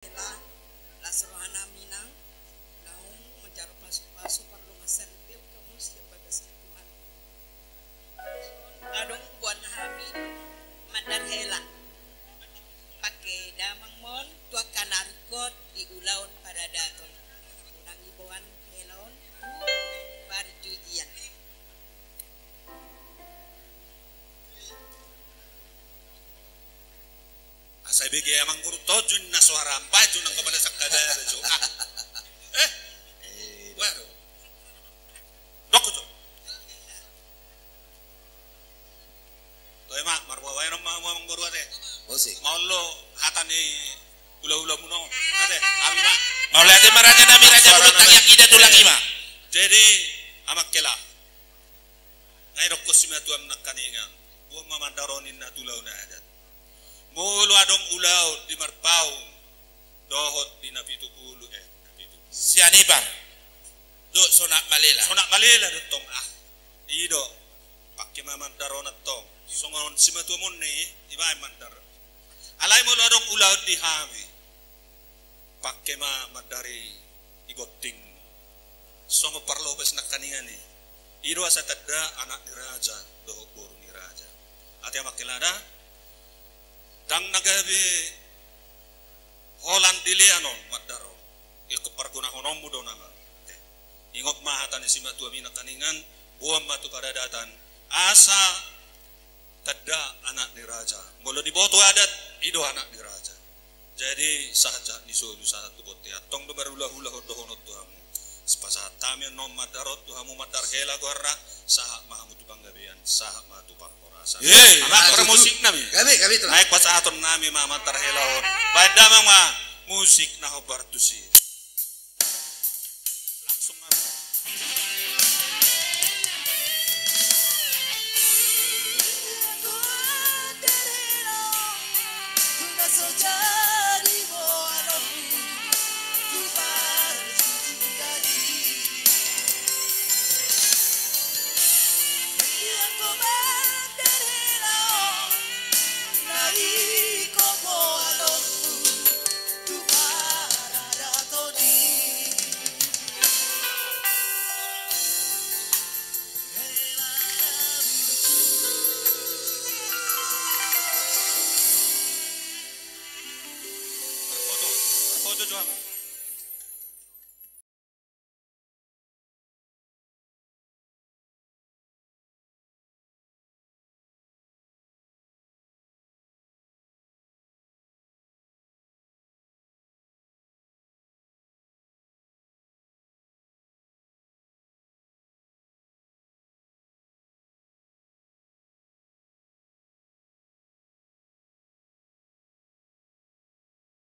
Las rohana minang naung mencara pasu-pasu perlu ngeserbil kamu sebagai Tuhan. Adong buan hami mandar hela pakai damang mon tua kanarikot di ulaun pada daton unang ibuan helaon bari tujian. Saya bigi emang guru tojun na suara baju nang kepada sakada jo. Waduh. Dok jo. To emak marwa wae mong guru ate. Musik. Mau lo hatani ula-ula muno ate. Abi mak. Mau lihat maranya nami raja bulu tangyak ida dulang ima. Jadi amak kela. Ngai rokko simatuam nakaningan. Buah mamandaronin na tulaw na adat. Mulu adong ulaw di marpaung dohot di napitupulu Si Anibar do sonak malela dotong ido pakai mamandaronat tong songon simatu munni ibay mandar alay mulu adong ulaw di hami pakai mandari igoting songo parlopes nak kaningan ni ido asa tadda anak ni raja dohot boru ni raja ati amakilada dang nagabi Holland dilianon madaro ikut parguna honom mudo nama ingok mahatan isima tua mina kaningan buam matu pada datan asa tada anak ni raja mulu di boto adat ido anak ni raja jadi sahaja nisulu satu bote atong do barulah-ulah dohonot tuhamu sepasat tamian nom madarot tuhamu madar hela gorra sahak mahamu tu panggabean sahak matu parpora anak bermusik nami Kami telah. naik pas aton nami mama tarhelaon baik damang ma musik nah bartusi langsung nami foto juamu